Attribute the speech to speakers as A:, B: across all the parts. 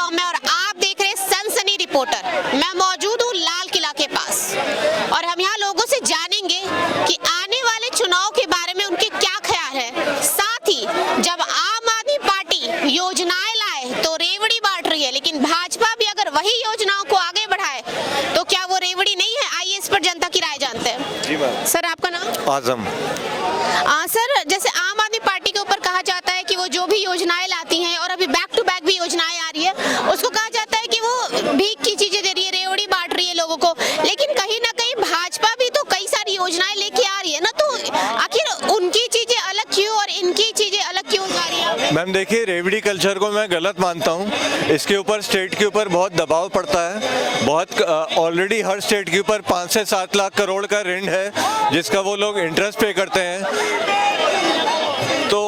A: हूं मैं और आप देख रहे हैं सनसनी रिपोर्टर। मैं मौजूद हूं लाल किला के पास और हम यहां लोगों से जानेंगे कि आने वाले चुनाव के बारे में उनके क्या ख्याल है। साथ ही जब आम आदमी पार्टी योजनाएं लाए तो रेवड़ी बांट रही है, लेकिन भाजपा भी अगर वही योजनाओं को आगे बढ़ाए तो क्या वो रेवड़ी नहीं है? आइए इस पर जनता की राय जानते हैं।
B: जी मैम।
A: सर आपका नाम?
B: आजम।
A: सर जैसे आम आदमी पार्टी के ऊपर कहा जाता है कि वो जो भी योजनाएं लाती हैं और अभी बैक टू बैक भी योजनाएं आ रही है, उसको कहा जाता है कि वो भीख की चीजें दे रही है, रेवड़ी बांट रही है लोगों को। लेकिन कहीं ना कहीं भाजपा भी तो कई सारी योजनाएं लेके आ रही है ना, तो आखिर उनकी चीजें अलग क्यों और इनकी चीजें अलग क्यों आ रही है?
B: मैम देखिए, रेवड़ी कल्चर को मैं गलत मानता हूँ। इसके ऊपर स्टेट के ऊपर बहुत दबाव पड़ता है। बहुत ऑलरेडी हर स्टेट के ऊपर 5 से 7 लाख करोड़ का ऋण है जिसका वो लोग इंटरेस्ट पे करते हैं। तो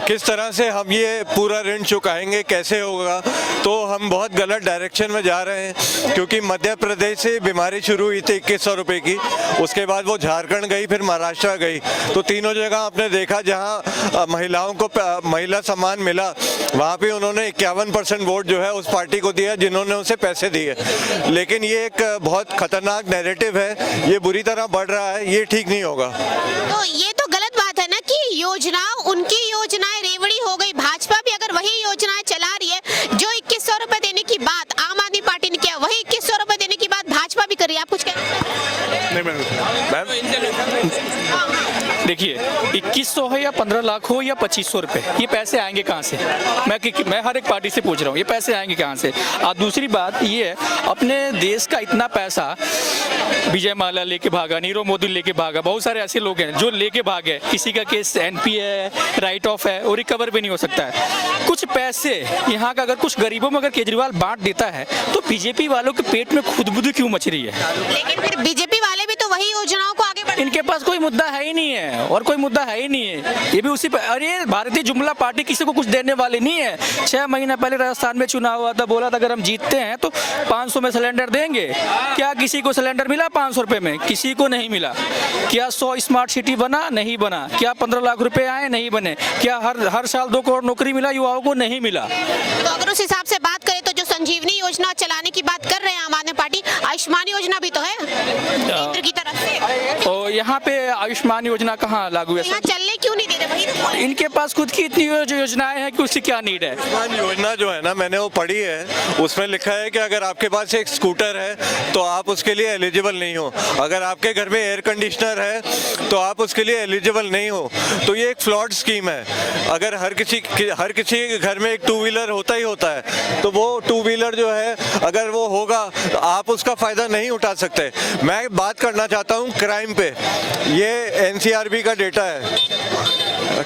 B: किस तरह से हम ये पूरा ऋण चुकाएंगे, कैसे होगा? तो हम बहुत गलत डायरेक्शन में जा रहे हैं, क्योंकि मध्य प्रदेश से बीमारी शुरू हुई थी 2100 रुपये की। उसके बाद वो झारखंड गई, फिर महाराष्ट्र गई। तो तीनों जगह आपने देखा जहां महिलाओं को महिला सम्मान मिला, वहाँ पे उन्होंने 51% वोट जो है उस पार्टी को दिया जिन्होंने उसे पैसे दिए। लेकिन ये एक बहुत खतरनाक नैरेटिव है, ये बुरी तरह बढ़ रहा है, ये ठीक नहीं होगा।
A: तो ये तो गलत बात है ना कि योजना उनकी योजनाएं रेवड़ी हो गई। भाजपा भी अगर वही योजनाएं चला रही है, जो 2100 रुपए देने की बात आम आदमी पार्टी ने किया, वही 2100 रुपए देने की बात भाजपा भी कर रही है। आप कुछ कह
B: नहीं मैम,
C: देखिए 2100 है या 15 लाख हो या 2500 रुपए, ये पैसे आएंगे कहाँ से? मैं हर एक पार्टी से पूछ रहा हूँ, ये पैसे आएंगे कहाँ से? और दूसरी बात ये है, अपने देश का इतना पैसा विजय माल्या लेके भागा, नीरव मोदी लेके भागा, बहुत सारे ऐसे लोग हैं जो लेके भागे। किसी का केस एनपी है, राइट ऑफ है और रिकवर भी नहीं हो सकता है। कुछ पैसे यहाँ का अगर कुछ गरीबों में अगर केजरीवाल बांट देता है तो बीजेपी वालों के पेट में खुदबुदी क्यों मच रही है?
A: लेकिन फिर बीजेपी वाले भी तो वही योजनाओं को आगे बढ़ा।
C: इनके पास कोई मुद्दा है ही नहीं है और कोई मुद्दा है ही नहीं है। ये भी उसी पर, अरे भारतीय जुमला पार्टी किसी को कुछ देने वाली नहीं है। 6 महीना पहले राजस्थान में चुनाव हुआ था, बोला था अगर हम जीतते हैं तो 500 में सिलेंडर देंगे। क्या किसी को सिलेंडर मिला 500 रुपए में? किसी को नहीं मिला। क्या 100 स्मार्ट सिटी बना? नहीं बना। क्या 15 लाख रुपए आए? नहीं बने। क्या हर साल 2 करोड़ नौकरी मिला युवाओं को? नहीं मिला।
A: तो अगर उस हिसाब से बात करें तो जो संजीवनी योजना चलाने की बात कर रहे हैं आम आदमी पार्टी, आयुष्मान योजना भी तो है केंद्र की तरफ से।
C: तो यहाँ पे आयुष्मान योजना कहाँ लागू है?
A: यहाँ चलने क्यों नहीं दे रहे? वही तो
C: इनके पास खुद की इतनी योजनाएं हैं कि उसकी क्या नीड है?
B: आयुष्मान योजना जो है ना, मैंने वो पढ़ी है, उसमें लिखा है कि अगर आपके पास एक स्कूटर है तो आप उसके लिए एलिजिबल नहीं हो। अगर आपके घर में एयर कंडीशनर है तो आप उसके लिए एलिजिबल नहीं हो। तो ये एक फ्लॉड स्कीम है। अगर हर किसी के घर में एक 2 व्हीलर होता ही होता है, तो वो 2 व्हीलर जो है अगर वो होगा तो आप उसका फायदा नहीं उठा सकते। मैं बात करना चाहता हूँ क्राइम पे। ये एनसीआरबी का डेटा है,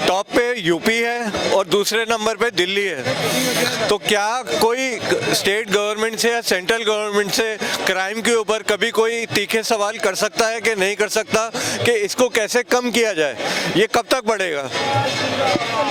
B: टॉप पे यूपी है और दूसरे नंबर पे दिल्ली है। तो क्या कोई स्टेट गवर्नमेंट से या सेंट्रल गवर्नमेंट से क्राइम के ऊपर कभी कोई तीखे सवाल कर सकता है कि नहीं कर सकता, कि इसको कैसे कम किया जाए? ये कब तक बढ़ेगा?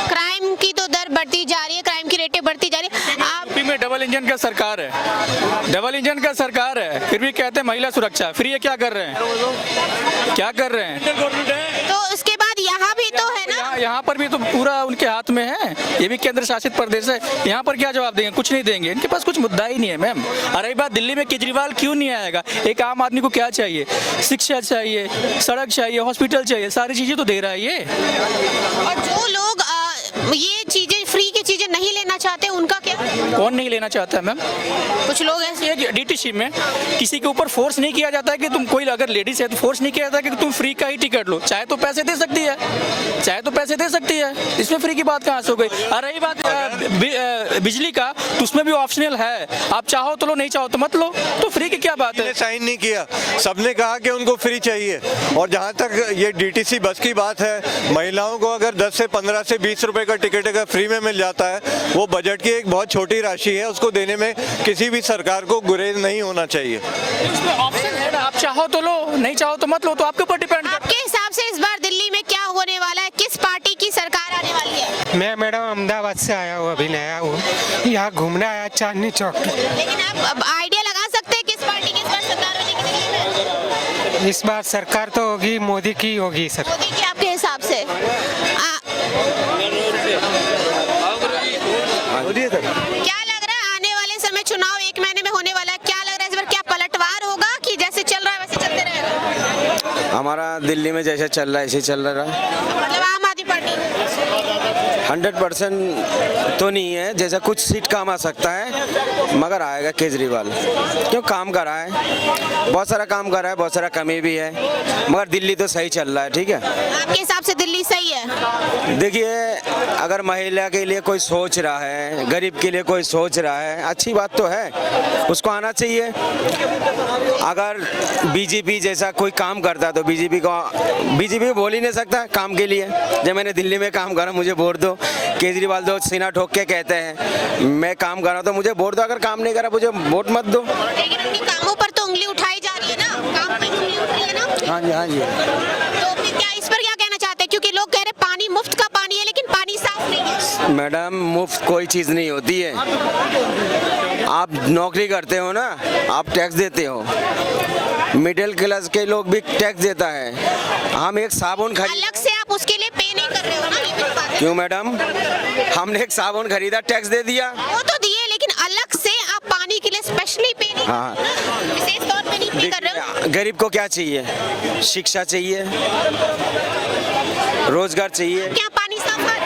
A: क्राइम की तो दर बढ़ती जा रही है, क्राइम की रेटें बढ़ती जा रही है। आप
C: यूपी में डबल इंजन का सरकार है, डबल इंजन का सरकार है, फिर भी कहते हैं महिला सुरक्षा। फिर ये क्या कर रहे हैं? क्या कर रहे हैं?
A: तो उसके बाद यहाँ भी तो है ना,
C: यहाँ पर भी तो पूरा उनके हाथ में है। ये भी केंद्र शासित प्रदेश है। यहाँ पर क्या जवाब देंगे? कुछ नहीं देंगे। इनके पास कुछ मुद्दा ही नहीं है मैम। अरे बात दिल्ली में केजरीवाल क्यों नहीं आएगा? एक आम आदमी को क्या चाहिए? शिक्षा चाहिए, सड़क चाहिए, हॉस्पिटल चाहिए, सारी चीजें तो दे रहा है ये।
A: और जो लोग ये चीजें फ्री की चीजें नहीं लेना चाहते उनका क्या?
C: कौन नहीं लेना चाहता है मैम?
A: कुछ लोग ऐसे
C: डीटीसी में किसी के ऊपर फोर्स नहीं किया जाता है कि तुम, कोई अगर लेडीज है तो फोर्स नहीं किया जाता कि तुम फ्री का ही टिकट लो। चाहे तो पैसे दे सकती है, चाहे तो पैसे दे सकती है। इसमें फ्री की बात कहाँ से हो गई? और रही बात बिजली का, तो उसमें भी ऑप्शनल है। आप चाहो तो लो, नहीं चाहो तो मत लो। तो फ्री की क्या बात है?
B: साइन नहीं किया, सबने कहा कि उनको फ्री चाहिए। और जहाँ तक ये डीटीसी बस की बात है, महिलाओं को अगर 10 से 15 से 20 रुपए का टिकट अगर फ्री में मिल जाता है, वो बजट की एक बहुत छोटी राशि है। उसको देने में किसी भी सरकार को गुरेज नहीं होना चाहिए।
C: उसमें ऑप्शन है ना, आप चाहो तो लो, नहीं चाहो तो मत लो। तो आपके ऊपर डिपेंड।
A: आपके हिसाब से इस बार दिल्ली में क्या होने वाला है? किस पार्टी की सरकार आने वाली है?
D: मैं मैडम अहमदाबाद से आया हूँ, अभी नया हूँ, यहाँ घूमने आया चांदनी चौक।
A: लेकिन आप आइडिया लगा सकते हैं किस पार्टी की इस बार सरकार होने की दिल्ली में?
D: इस बार सरकार तो होगी मोदी की होगी सर।
A: मोदी की आपके हिसाब से? क्या लग रहा है आने वाले
E: हमारा दिल्ली में जैसा चल रहा है ऐसे चल रहा है।
A: मतलब आम आदमी पार्टी।
E: 100% तो नहीं है, जैसा कुछ सीट कम आ सकता है मगर आएगा केजरीवाल, क्यों काम कर रहा है, बहुत सारा काम कर रहा है, बहुत सारा कमी भी है, मगर दिल्ली तो सही चल रहा है। ठीक है,
A: आपके हिसाब से दिल्ली सही है?
E: देखिए अगर महिला के लिए कोई सोच रहा है, गरीब के लिए कोई सोच रहा है, अच्छी बात तो है, उसको आना चाहिए। अगर बीजेपी जैसा कोई काम करता है तो बीजेपी को बोल ही नहीं सकता काम के लिए, जब मैंने दिल्ली में काम करा मुझे वोट दो। केजरीवाल तो सीना ठोक के कहते हैं मैं काम कर रहा हूं तो मुझे वोट दो, अगर काम नहीं करा मुझे वोट मत दो।
A: लेकिन उनके कामों पर तो उंगली उठाई जा रही है ना, काम पे उंगली उठ रही है ना।
E: हाँ जी, हाँ जी।
A: तो फिर क्या इस पर क्या कहना चाहते हैं? क्योंकि लोग कह रहे पानी मुफ्त का पानी है लेकिन पानी साफ नहीं है।
E: मैडम मुफ्त कोई चीज़ नहीं होती है, आप नौकरी करते हो ना, आप टैक्स देते हो, मिडिल क्लास के लोग भी टैक्स देता है। हम एक साबुन खरीद,
A: अलग से आप उसके लिए पे नहीं कर रहे हो ना, ये भी बात है।
E: क्यों मैडम, हमने एक साबुन खरीदा टैक्स दे दिया।
A: वो तो दिए लेकिन अलग से आप पानी के लिए स्पेशली पे नहीं
E: हाँ।
A: कर रहे हो ना, विशेष तौर पे नहीं पे कर रहे हो।
E: गरीब को क्या चाहिए, शिक्षा चाहिए, रोजगार चाहिए।
A: क्या पानी साफ है?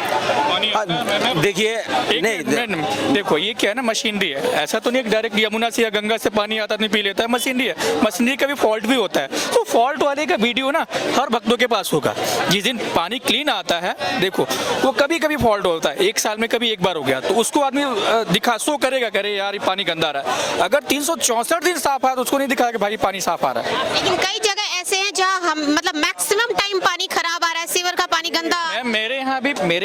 E: देखिए नहीं,
C: देखो ये क्या है ना, मशीनरी है, ऐसा तो नहीं है डायरेक्ट यमुना से या गंगा से पानी आता नहीं पी लेता है, मशीनरी है, मशीनरी का भी फॉल्ट भी होता है। तो फॉल्ट वाले का वीडियो ना हर भक्तों के पास होगा। जिस दिन पानी क्लीन आता है देखो वो कभी कभी फॉल्ट होता है, एक साल में कभी एक बार हो गया तो उसको आदमी दिखा शो करेगा, करे यार ये पानी गंदा आ रहा है। अगर 364 दिन साफ आ रहा है तो उसको नहीं दिखाया कि भाई पानी साफ आ रहा है।
A: लेकिन कई जगह ऐसे हैं जहाँ हम मतलब मैक्सिमम टाइम पानी खराब आ रहा है, सीवर का पानी गंदा।
C: मेरे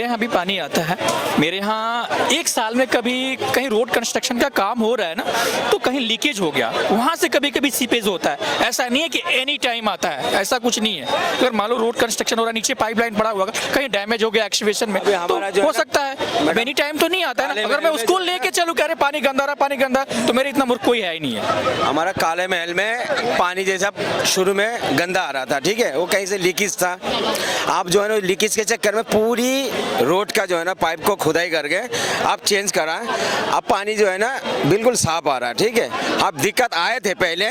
C: यहाँ भी पानी आता है। मेरे यहाँ एक साल में कभी कहीं रोड कंस्ट्रक्शन का काम हो रहा है ना तो कहीं लीकेज हो गया, वहाँ से कभी कभी सीपेज होता है। ऐसा नहीं है कि एनी टाइम आता है, ऐसा कुछ नहीं है। अगर मान लो रोड कंस्ट्रक्शन हो रहा है, नीचे पाइपलाइन पड़ा हुआ कहीं डैमेज हो गया एक्सकेवेशन में तो हो सकता है, एनी टाइम तो नहीं आता है ना। अगर मैं उसको लेके चलूँ कह रहे पानी गंदा रहा, पानी गंदा, तो मेरे इतना मूर्ख कोई है ही नहीं है।
E: हमारा काले महल में पानी जैसा शुरू में गंदा आ रहा था, ठीक है, वो कहीं से लीकेज था। आप जो है ना लीकेज के चक्कर में पूरी रोड का जो है ना पाइप को खुदाई करके आप चेंज करा, अब पानी जो है ना बिल्कुल साफ आ रहा है। ठीक है, अब दिक्कत आए थे पहले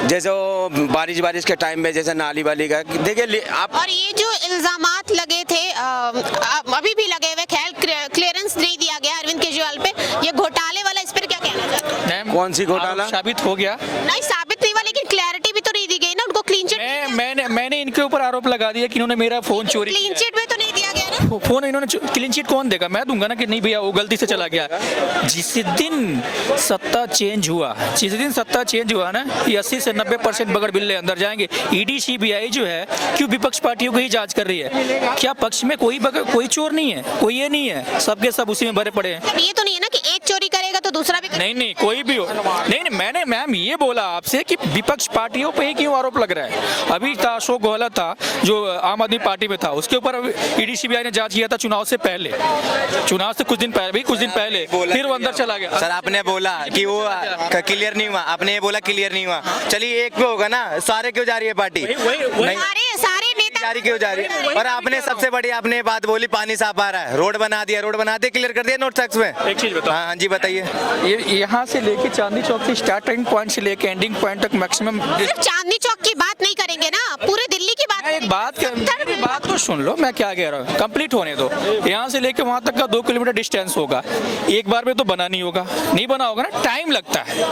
E: जैसे वो बारिश के टाइम में जैसे नाली वाली का देखिए आप।
A: और ये जो इल्जामात लगे थे अभी भी लगे हुए, खैर क्लियरेंस नहीं दिया गया अरविंद केजरीवाल पे, ये घोटाले वाला, इस पर क्या कहना चाहते हैं?
E: कौन सी घोटाला
C: साबित हो गया?
A: नहीं साबित नहीं हुआ लेकिन क्लैरिटी भी तो नहीं दी गई ना, उनको क्लीन चिट।
C: मैंने इनके ऊपर आरोप लगा दिया कि इन्होंने मेरा फोन चोरी
A: क्लीन
C: किया।
A: चिट में तो नहीं दिया गया ना।
C: फोन इन्होंने क्लीन चिट कौन देगा? मैं दूंगा ना कि नहीं भैया वो गलती से चला गया। जिस दिन सत्ता चेंज हुआ ना, ये 80 से 90% बगड़ बिल्ले अंदर जाएंगे। ईडी सीबीआई जो है क्यों विपक्ष पार्टियों को ही जांच कर रही है? क्या पक्ष में कोई चोर नहीं है, कोई ये नहीं है, सबके सब उसी में भरे पड़े हैं।
A: ये तो नहीं है ना कि एक चोरी करेगा तो दूसरा भी करेगा।
C: नहीं कोई भी हो, नहीं मैंने मैम ये बोला आपसे कि विपक्ष पार्टियों पे ही क्यों आरोप लग रहा है। अभी था अशोक गहलोत था जो आम आदमी पार्टी में था, उसके ऊपर ईडी सीबीआई ने जांच किया था चुनाव से पहले, चुनाव से कुछ दिन पहले फिर वो अंदर चला गया।
F: सर आपने बोला कि वो क्लियर नहीं हुआ, आपने ये बोला क्लियर नहीं हुआ, चलिए एक पे होगा ना, सारे क्यों जा रही है पार्टी? नहीं
A: सारे नेता
F: जारी क्यों जा रही है? और आपने सबसे बड़ी आपने बात बोली पानी साफ आ रहा है, रोड बना दिया क्लियर कर दिया नोट टैक्स में।
C: एक चीज बताओ।
F: हाँ जी बताइए।
C: ये यहाँ से लेके चांदनी चौक से स्टार्टिंग पॉइंट से लेके एंडिंग पॉइंट तक मैक्सिमम।
A: सिर्फ चांदनी चौक की बात नहीं करेंगे ना, पूरे दिल्ली की बात।
C: एक बात तो सुन लो, मैं क्या कह रहा हूँ, कंप्लीट होने दो। यहाँ से लेके वहाँ तक का 2 किलोमीटर डिस्टेंस होगा, एक बार में तो बना नहीं होगा ना, टाइम लगता है।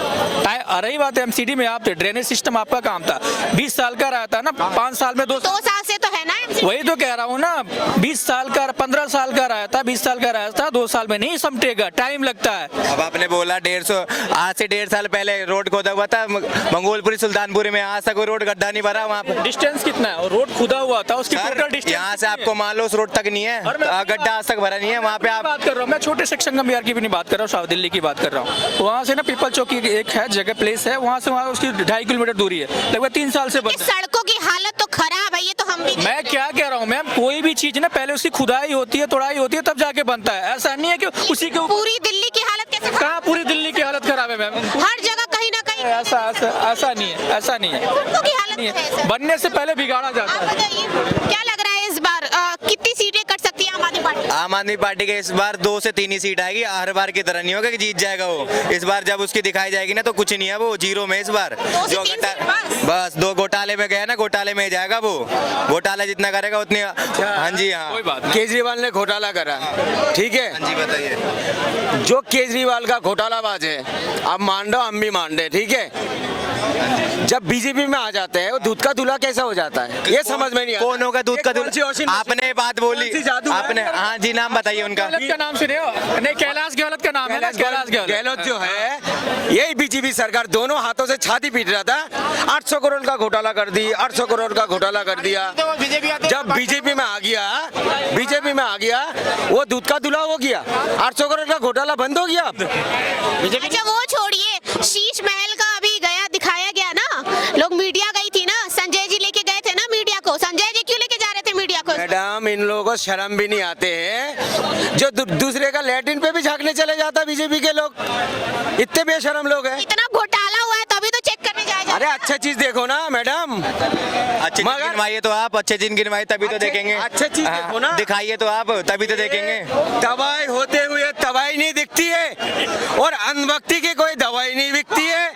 C: रही बात है एमसीडी में, आप ड्रेनेज सिस्टम आपका काम था, 20 साल का रहा था ना, 5 साल में 2
A: साल से तो है ना।
C: वही तो कह रहा हूँ ना, 20 साल का 15 साल का रहा था, 20 साल का रहा था, 2 साल में नहीं समटेगा, टाइम लगता है।
F: अब आपने बोला 150, आज से 1.5 साल पहले रोड खोदा हुआ था मंगोलपुरी सुल्तानपुरी में, आज तक कोई रोड गड्ढा नहीं भरा वहाँ पे।
C: डिस्टेंस कितना है? और रोड खुदा हुआ था, उसकी टोटल डिस्टेंस
F: यहाँ से आपको मान लो उस रोड तक नहीं है, गड्ढा आज तक भरा नहीं है वहाँ पे। आप
C: बात कर रहा हूँ मैं छोटे सेक्शन बिहार की भी नहीं बात कर रहा हूँ, साउथ दिल्ली की बात कर रहा हूँ। वहाँ से ना पीपल चौक की एक है जगह, प्लेस है, वहाँ से वहाँ उसकी 2.5 किलोमीटर दूरी है, लगभग 3 साल से बंद है।
A: सड़कों की हालत तो खराब है, ये तो हम भी।
C: मैं क्या कह रहा हूँ मैम, कोई भी चीज ना पहले उसकी खुदाई होती है, तोड़ाई होती है, तब जाके बनता है। ऐसा नहीं है कि उसी के
A: पूरी दिल्ली की हालत कैसे?
C: कहाँ पूरी दिल्ली की हालत खराब है मैम?
A: हर जगह कहीं ना कहीं।
C: ऐसा नहीं है।
A: सड़कों की हालत
C: नहीं
A: कैसे?
C: है, बनने से पहले बिगाड़ा जाता
A: आप
C: है।
A: बताइए क्या लग रहा है इस बार कितनी सीटें कट सकती है आम आदमी पार्टी?
F: आम आदमी पार्टी के इस बार 2 से 3 ही सीट आएगी, हर बार की तरह नहीं होगा कि जीत जाएगा वो। इस बार जब उसकी दिखाई जाएगी ना तो कुछ नहीं है, वो जीरो में इस बार।
A: से 3 सीट
F: बस 2 घोटाले में गया ना, घोटाले में जाएगा वो। घोटाला जितना करेगा उतनी। हाँ जी हाँ,
C: कोई बात नहीं।
E: केजरीवाल ने घोटाला करा, ठीक है।
F: हाँ जी बताइए।
E: जो केजरीवाल का घोटालाबाज है, आप मान लो हम भी मान रहे, ठीक है। जब बीजेपी में आ जाते हैं वो दूध का दूल्हा कैसा हो जाता है, ये समझ में नहीं आता।
F: कौन होगा दूध का
E: कौन सी washing
F: दूल्हा?
E: machine?
F: आपने बात बोली,
E: कौन सी जादू है?
F: आपने, हाँ जी नाम बताइए उनका।
C: गहलोत का नाम सुने हो? नहीं, कैलाश गहलोत का नाम है ना, कैलाश
E: गहलोत जो है, यही बीजेपी सरकार दोनों हाथों से छाती पीट रहा था। 800 करोड़ का घोटाला कर दी, 800 करोड़ का घोटाला कर दिया। जब बीजेपी में आ गया वो दूध का दूल्हा हो गया, 800 करोड़ का घोटाला बंद हो गया। अब
A: अच्छा वो छोड़िए, शीश महल का अभी गया दिखाया गया ना, लोग मीडिया गई थी ना, संजय जी लेके गए थे ना मीडिया को। संजय जी क्यों लेके जा रहे थे मीडिया को?
E: मैडम इन लोगों को शर्म भी नहीं आते हैं, जो दूसरे का लैट्रिन पे भी झांकने चले जाता बीजेपी के लोग, इतने बेशरम लोग हैं।
A: इतना घोटाला हुआ है तभी तो चेक करने जाया जा
E: अरे अच्छा चीज देखो ना मैडम,
F: अच्छे दिन
E: मगर-
F: गिनवाइए तो आप, अच्छे दिन गिनवाइए तभी तो देखेंगे।
E: अच्छे चीज
F: हाँ,
E: देखो ना।
F: दिखाइए तो आप तभी तो देखेंगे।
E: दवाई होते हुए दवाई नहीं दिखती है, और अंधभक्ति की कोई दवाई नहीं बिकती है।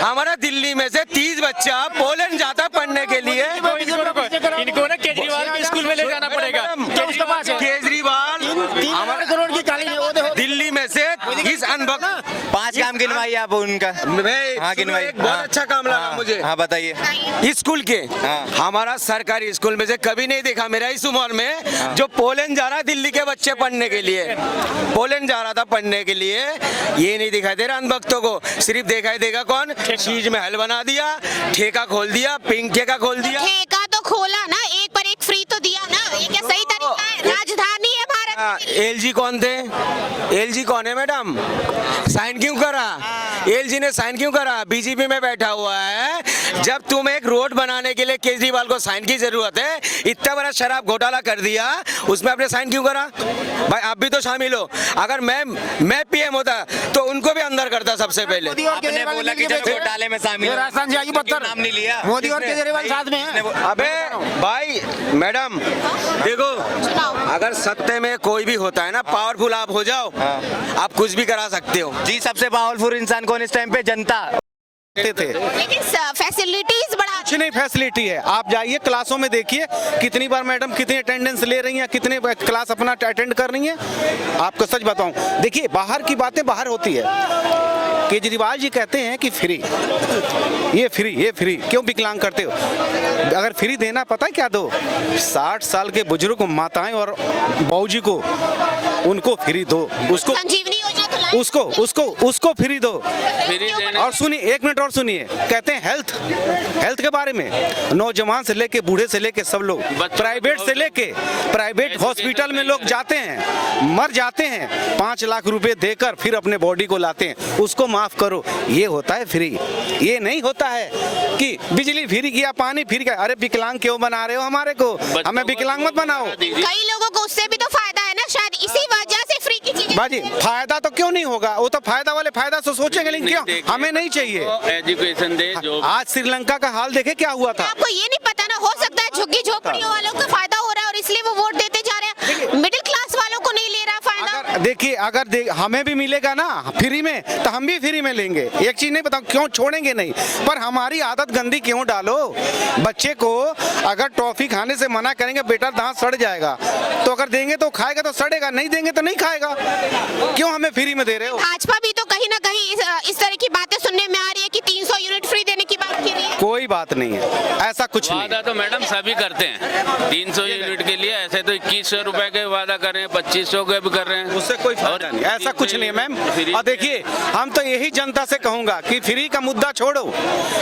E: हमारा दिल्ली में से 30 बच्चा पोलैंड जाता पढ़ने के लिए।
C: इनको ना केजरीवाल के स्कूल में ले जाना पड़ेगा।
E: केजरीवाल हमारे करोड़ की दिल्ली में से इस अनभक्त
F: 5 काम गिनवाइए आप उनका। हाँ गिनवाइए।
E: एक बहुत अच्छा काम लगा मुझे।
F: हाँ बताइए।
E: स्कूल के
F: हाँ।
E: हमारा सरकारी स्कूल में से कभी नहीं देखा मेरा इस उम्र में जो पोलैंड जा रहा है दिल्ली के बच्चे पढ़ने के लिए, पोलैंड जा रहा था पढ़ने के लिए। ये नहीं दिखाई दे रहा अनभक्तों को, सिर्फ दिखाई देगा कौन, चीज में हल बना दिया, ठेका खोल दिया, पिंक ठेका खोल दिया।
A: ठेका तो खोला ना, एक पर एक फ्री तो दिया ना, ये क्या सही तरीका है? राजधानी है भारत की।
E: एलजी कौन थे? एलजी कौन है मैडम? साइन क्यों करा? एलजी ने साइन क्यों करा? बीजेपी में बैठा हुआ है। जब तुम एक रोड बनाने के लिए केजरीवाल को साइन की जरूरत है, इतना बड़ा शराब घोटाला कर दिया, उसमें आपने साइन क्यों करा? भाई आप भी तो शामिल हो। अगर मैं पीएम होता तो उनको भी अंदर करता सबसे पहले।
F: आपने बोला कि जब घोटाले में शामिल हो,
G: राजस्थान से आगे
F: क्यों नाम नहीं लिया?
G: मोदी और केजरीवाल साथ में हैं।
E: अबे भाई मैडम देखो, अगर सत्ते में कोई भी होता है ना, पावरफुल आप हो जाओ, आप कुछ भी करा सकते हो।
F: जी सबसे पावरफुल इंसान कौन इस टाइम पे? जनता।
H: थे
A: लेकिन फैसिलिटीज बढ़ा
H: कुछ नहीं फैसिलिटी है। आप जाइए क्लासों में देखिए कितनी बार मैडम कितनी अटेंडेंस ले रही हैं, कितने क्लास अपना अटेंड कर रही हैं। आपको सच बताऊं, देखिए बाहर की बातें बाहर होती है। केजरीवाल जी कहते हैं कि फ्री, ये फ्री क्यों विकलांग करते हो? अगर फ्री देना पता है क्या दो, 60 साल के बुजुर्ग माताएं और बाबूजी को उनको फ्री दो, उसको
A: संजीवनी योजना तो लाई।
H: उसको फ्री दो। और सुनिए, 1 मिनट और सुनिए, कहते हैं हेल्थ के बारे में, नौजवान से लेके बूढ़े से लेके सब लोग, प्राइवेट हॉस्पिटल में लोग जाते हैं, मर जाते हैं, 5 लाख रुपए देकर फिर अपने बॉडी को लाते हैं, उसको माफ करो। ये होता है फ्री। ये नहीं होता है कि बिजली फ्री किया, पानी फ्री किया। अरे विकलांग क्यों बना रहे हो हमारे को? हमें विकलांग मत बनाओ।
A: कई लोगों को उससे भी तो फायदा है ना, शायद इसी वजह से फ्री की चीजें।
H: बाजी फायदा तो क्यों नहीं होगा? वो तो फायदा वाले फायदा से सोचेंगे, लेकिन क्यों हमें नहीं चाहिए?
I: एजुकेशन दे जो
H: आज श्रीलंका का हाल देखे क्या हुआ था।
A: आपको ये नहीं पता ना, हो सकता है झुग्गी झोपड़ियों वालों को फायदा हो रहा है और इसलिए वो वोट देते जा रहे हैं, मिडिल क्लास वालों को नहीं ले रहा फायदा।
H: देखिए अगर हमें भी मिलेगा ना फ्री में तो हम भी फ्री में लेंगे। एक चीज नहीं बताऊं क्यों छोड़ेंगे नहीं, पर हमारी आदत गंदी क्यों डालो? बच्चे को अगर टॉफी खाने से मना करेंगे, बेटा दांत सड़ जाएगा, तो अगर देंगे तो खाएगा, तो सड़ेगा, नहीं देंगे तो नहीं खाएगा। क्यों हमें फ्री में दे रहे हो?
A: भाजपा भी तो कहीं ना कहीं इस तरह की बातें सुनने में आ रही है कि 300 यूनिट फ्री देने की बात की रही है।
H: कोई बात नहीं है, ऐसा कुछ नहीं।
I: वादा तो मैडम सभी करते हैं 300 यूनिट के लिए, ऐसे तो 2100 रुपए के वादा कर रहे हैं, 2500 के भी कर रहे हैं,
H: उससे कोई फायदा नहीं, ऐसा कुछ नहीं है मैम। और देखिए हम तो यही जनता से कहूंगा कि फ्री का मुद्दा छोड़ो।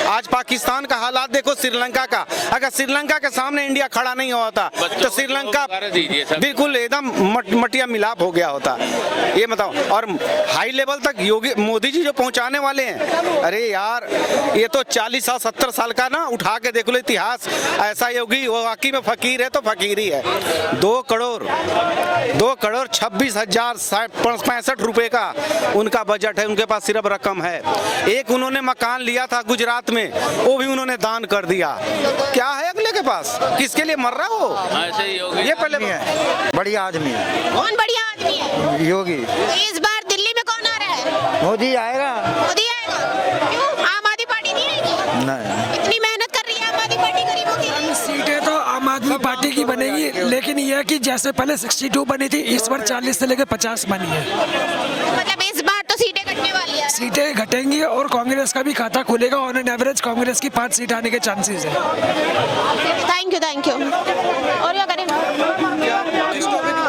H: आज पाकिस्तान का हालात देखो, श्रीलंका का, अगर श्रीलंका के सामने इंडिया खड़ा नहीं होता तो श्रीलंका बिल्कुल एकदम मटिया मिलाप हो गया होता। ये बताओ, और हाई लेवल तक योगी मोदी जी जो पहुंचाने वाले हैं, अरे यार ये तो 40 साल 70 70 साल का ना उठा के देख लो इतिहास, ऐसा योगी वो वाकई में फकीर है तो फकीर ही है। 2,26,65 रुपए का उनका बजट है, उनके पास सिर्फ रकम है। एक उन्होंने मकान लिया था गुजरात में, वो भी उन्होंने दान कर दिया। क्या है अगले के पास, किसके लिए मर रहा है वो?
I: ऐसे ही होगी।
H: ये पहले है बढ़िया आदमी है।
A: कौन बढ़िया आदमी है?
H: योगी।
A: इस बार दिल्ली में कौन आ रहा है?
H: मोदी आएगा।
A: मोदी आएगा। क्यों आम आदमी पार्टी नहीं आएगी?
H: नहीं,
A: इतनी मेहनत कर रही है आम आदमी पार्टी गरीबों के लिए।
J: सीटें तो आम आदमी पार्टी की बनेगी, लेकिन यह है कि जैसे पहले 62 बनी थी, इस बार 40 से लेकर 50 बनी है।
A: मतलब इस बार तो सीटें घटने वाली है।
J: सीटें घटेंगी और कांग्रेस का भी खाता खुलेगा। ऑन एन एवरेज कांग्रेस की 5 सीट आने के चांसेस है।
A: Thank you. और क्या करें?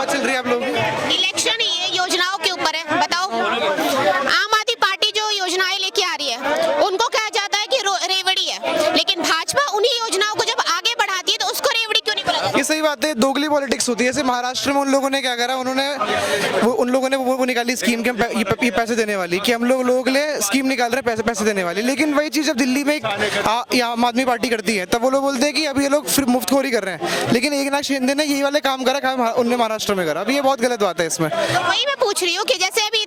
H: चल रही है आप लोग?
A: इलेक्शन ये योजनाओं के ऊपर है, बताओ। आम आदमी पार्टी जो योजनाएं लेके आ रही है उनको कहा जाता है कि रेवड़ी है, लेकिन भाजपा उन्हीं योजनाओं को जब आगे बढ़ाती है तो उसको रेवड़ी क्यों नहीं बोला?
K: ये सही बात है, दोगली पॉलिटिक्स होती है। जैसे महाराष्ट्र में उन लोगों ने क्या करा, उन लोगों ने वो निकाली स्कीम के ये पैसे देने वाली, कि हम लोगों के लिए स्कीम निकाल रहे हैं पैसे देने वाली। लेकिन वही चीज जब दिल्ली में आम आदमी पार्टी करती है तब वो लोग बोलते हैं कि अभी ये लोग फिर मुफ्तखोरी कर रहे हैं। लेकिन एकनाथ शिंदे ने यही वाले काम करा, उनने महाराष्ट्र में करा। अभी ये बहुत गलत बात है इसमें।
A: तो वही मैं पूछ रही हूँ कि जैसे अभी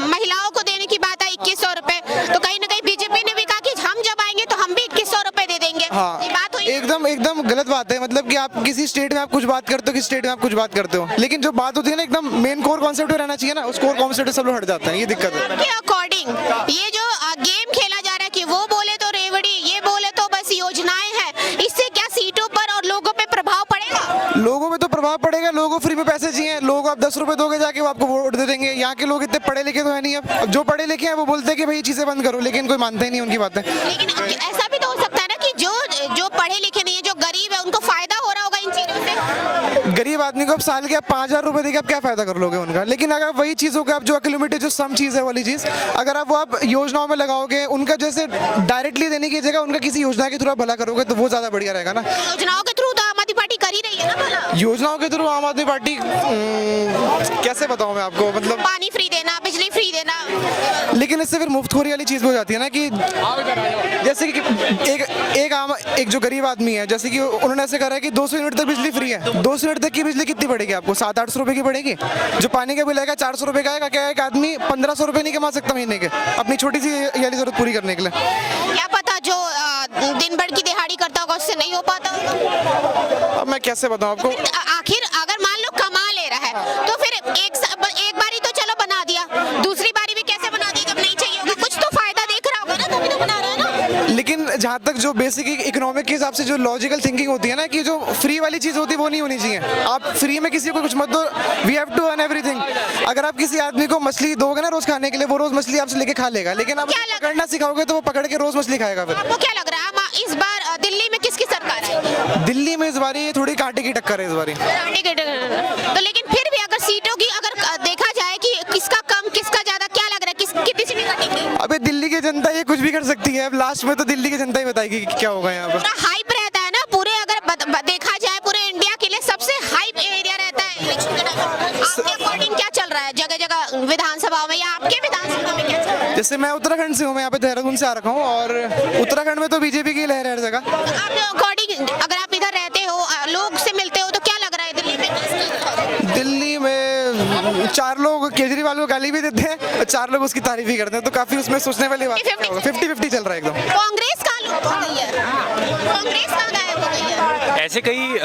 A: महिलाओं को देने की बात है 2100 रुपए, तो कहीं ना कहीं बीजेपी ने भी कहा कि हम जब आएंगे तो हम भी 2100 रुपए दे देंगे।
K: हाँ,
A: ये बात हुई।
K: एकदम गलत बात है। मतलब कि आप किसी स्टेट में आप कुछ बात करते हो, किसी स्टेट में आप कुछ बात करते हो, लेकिन जो बात होती है ना एकदम मेन कोर कॉन्सेप्ट में रहना चाहिए ना, उस कोर कॉन्सेप्ट से सब लोग हट जाते हैं। ये दिक्कत है।
A: के अकॉर्डिंग ये जो गेम खेला जा रहा है कि वो बोले तो रेवड़ी, ये बोले तो बस योजनाएं हैं, इससे क्या सीटों पर और लोगों पे प्रभाव पड़ेगा?
K: लोगों पे तो प्रभाव पड़ेगा। लोगों फ्री में पैसे चाहिए, लोग आप 10 रुपए दोगे जाके वो आपको वोट दे देंगे। यहाँ के लोग इतने पढ़े लिखे तो है नहीं। अब जो पढ़े लिखे हैं वो बोलते हैं कि भाई ये चीजें बंद करो, लेकिन कोई मानते ही नहीं उनकी बातें।
A: लेकिन ऐसा भी तो हो सकता है ना कि जो पढ़े लिखे नहीं है, जो गरीब है, उनको फायदा हो रहा होगा इन चीजों से।
K: गरीब आदमी को अब साल के आप 5,000 रुपए देके आप क्या फायदा कर लोगे उनका। लेकिन अगर वही चीजों का आप जो अक्यूमुलेटेड जो सम चीज है वाली चीज अगर आप वो आप योजनाओं में लगाओगे, उनका जैसे डायरेक्टली देने की जगह उनका किसी योजना के थ्रू आप भला करोगे तो वो ज्यादा बढ़िया रहेगा ना।
A: योजनाओं के थ्रू तो आम आदमी पार्टी कर ही रही है ना भला।
K: योजनाओं के थ्रू आम आदमी पार्टी कैसे बताऊं मैं आपको, मतलब
A: पानी फ्री देना, बिजली फ्री देना।
K: लेकिन इससे फिर मुफ्तखोरी वाली चीज हो जाती है ना, कि जैसे कि एक जो गरीब आदमी है, जैसे कि उन्होंने ऐसे करा है कि 200 यूनिट तक बिजली फ्री है। 200 यूनिट तक की बिजली कितनी पड़ेगी आपको? 700-800 रुपए की पड़ेगी। जो पानी का बिल आएगा 400 रुपए का आएगा। क्या एक आदमी 1500 रुपए नहीं कमा सकता महीने के अपनी छोटी सी वाली जरूरत पूरी करने के लिए?
A: क्या पता जो दिन भर की दिहाड़ी करता होगा उससे नहीं हो पाता होगा।
K: अब मैं कैसे बताऊं आपको?
A: आखिर अगर मान लो कमा ले रहा है तो फिर एक बारी तो चलो बना दिया, दूसरी बारी भी कैसे बना दी जब नहीं चाहिए होगा? कुछ तो फायदा देख रहा होगा ना, तभी तो बना रहा है ना।
K: लेकिन जहाँ तक जो बेसिक इकोनॉमिक के हिसाब से जो लॉजिकल थिंकिंग होती है ना, कि जो फ्री वाली चीज होती है वो नहीं होनी चाहिए। आप फ्री में किसी को कुछ मत दो, we have to earn everything. अगर आप किसी आदमी को मछली दोगे ना रोज खाने के लिए, वो रोज मछली आपसे लेके खा लेगा। लेकिन आप पकड़ना सिखाओगे तो वो पकड़ के रोज मछली खाएगा। फिर
A: आपको क्या लग रहा है इस बार दिल्ली में किसकी सरकार है?
K: दिल्ली में इस बार ये थोड़ी कांटे की टक्कर है इस बार।
A: तो लेकिन फिर भी अगर सीटों की अगर देखा जाए कि किसका कम किसका ज्यादा, क्या लग रहा है कितनी सीटें कटेंगी?
K: अबे दिल्ली की जनता ये कुछ भी कर सकती है। अब लास्ट में तो दिल्ली की जनता ही बताएगी कि क्या होगा यहाँ पर।
A: पूरा हाइप रहता है ना, पूरे अगर देखा जाए पूरे इंडिया के लिए सबसे हाइप एरिया रहता है इलेक्शन के टाइम। आपके अकॉर्डिंग क्या चल रहा है जगह जगह विधानसभा में, या आपके विधानसभा में क्या चल रहा है?
K: जैसे मैं उत्तराखंड से हूँ, मैं यहाँ पे देहरादून से आ रखा हूँ, और उत्तराखंड में तो बीजेपी की लहर है हर जगह।
A: आपके अकॉर्डिंग अगर आप इधर रहते हो, लोग से मिलते हो, तो क्या लग रहा है दिल्ली में?
K: दिल्ली में 4 लोग केजरीवाल को गाली भी देते हैं और 4 लोग उसकी तारीफ भी करते हैं, तो काफी उसमें सोचने वाली बात है। 50-50 चल रहा है एकदम।
A: कांग्रेस कहाँ लुप्त हो गई है? कांग्रेस कहाँ गायब हो गई है?
L: ऐसे कई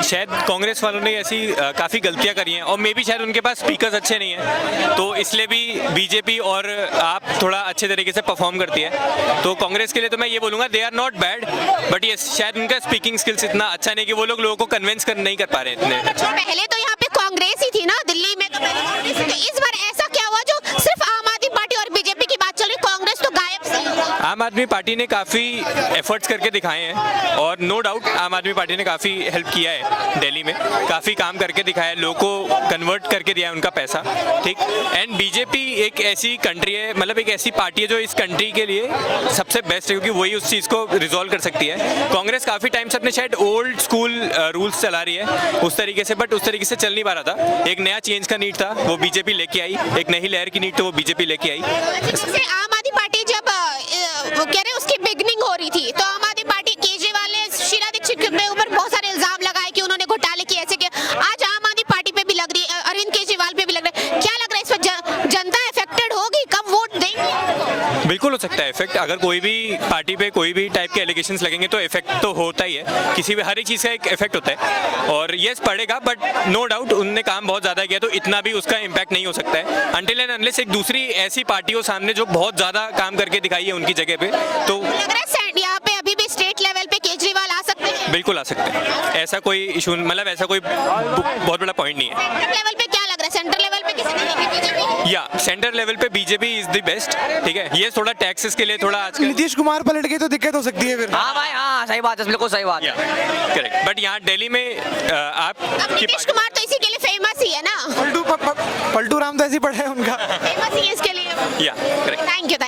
L: शायद कांग्रेस वालों ने ऐसी काफ़ी गलतियां करी हैं, और मे बी शायद उनके पास स्पीकर्स अच्छे नहीं हैं, तो इसलिए भी बीजेपी और आप थोड़ा अच्छे तरीके से परफॉर्म करती है। तो कांग्रेस के लिए तो मैं ये बोलूँगा they are not bad, but ये शायद उनका स्पीकिंग स्किल्स इतना अच्छा नहीं कि वो लोगों को कन्विंस नहीं कर पा रहे इतने।
A: पहले तो यहाँ पे कांग्रेस ही थी ना दिल्ली में, तो पहले कांग्रेस ही थी। इस बार ऐसा क्या हुआ जो सिर्फ आम आदमी पार्टी और बीजेपी की बात चल रही, कांग्रेस तो गायब सी हो गई?
L: आम आदमी पार्टी ने काफ़ी एफर्ट्स करके दिखाए हैं, और नो डाउट आम आदमी पार्टी ने काफ़ी हेल्प किया है दिल्ली में, काफ़ी काम करके दिखाया है, लोगों को कन्वर्ट करके दिया है उनका पैसा, ठीक। एंड बीजेपी एक ऐसी कंट्री है, मतलब एक ऐसी पार्टी है जो इस कंट्री के लिए सबसे बेस्ट है, क्योंकि वही उस चीज़ को रिजॉल्व कर सकती है। कांग्रेस काफ़ी टाइम से अपने शायद ओल्ड स्कूल रूल्स चला रही है उस तरीके से, बट उस तरीके से चल नहीं पा रहा था। एक नया चेंज का नीड था, वो बीजेपी लेके आई, एक नई लहर की नीड तो वो बीजेपी लेके आई।
A: जैसे आम आदमी पार्टी जब वो कह रहे उसकी बिगनिंग हो रही थी, तो आम आदमी वाले की ऐसे किया, आज आम आदमी पार्टी पे भी लग रही है, अरविंद केजरीवाल पे भी लग रहा है, क्या लग रहा है इस पर जनता अफेक्टेड होगी, कब वोट देंगे?
L: बिल्कुल हो सकता है इफेक्ट। अगर कोई भी पार्टी पे कोई भी टाइप के एलिगेशंस लगेंगे तो इफेक्ट तो होता ही है, किसी भी हर एक चीज़ का एक इफेक्ट होता है और यस पड़ेगा, बट नो डाउट उनने काम बहुत ज़्यादा किया तो इतना भी उसका इम्पैक्ट नहीं हो सकता है अनटिल एंड अनलेस एक दूसरी ऐसी पार्टी हो सामने जो बहुत ज़्यादा काम करके दिखाई है उनकी जगह पे। तो
A: लग रहा है यहाँ पे अभी भी स्टेट लेवल पे केजरीवाल आ सकते हैं?
L: बिल्कुल आ सकते हैं, ऐसा कोई इशू मतलब ऐसा कोई बहुत बड़ा पॉइंट नहीं है।
A: सेंटर लेवल पे क्या लग रहा है, सेंटर लेवल पे किसी ने बीजेपी?
L: या सेंटर लेवल पे बीजेपी इज द बेस्ट, ठीक है। ये थोड़ा टैक्सेस के लिए थोड़ा आजकल
K: नीतीश कुमार पलट गए तो दिक्कत हो सकती है फिर।
G: हाँ भाई, हाँ सही बात है, बिल्कुल सही बात है।
L: करेक्ट, बट यहाँ दिल्ली में
A: अब
L: आपकी
A: नीतीश कुमार तो इसी के लिए फेमस ही है ना,
K: पलटू राम तो ऐसे ही पड़ा है उनका,
A: फेमस ही है इसके लिए।
L: या करेक्ट।
A: Thank you.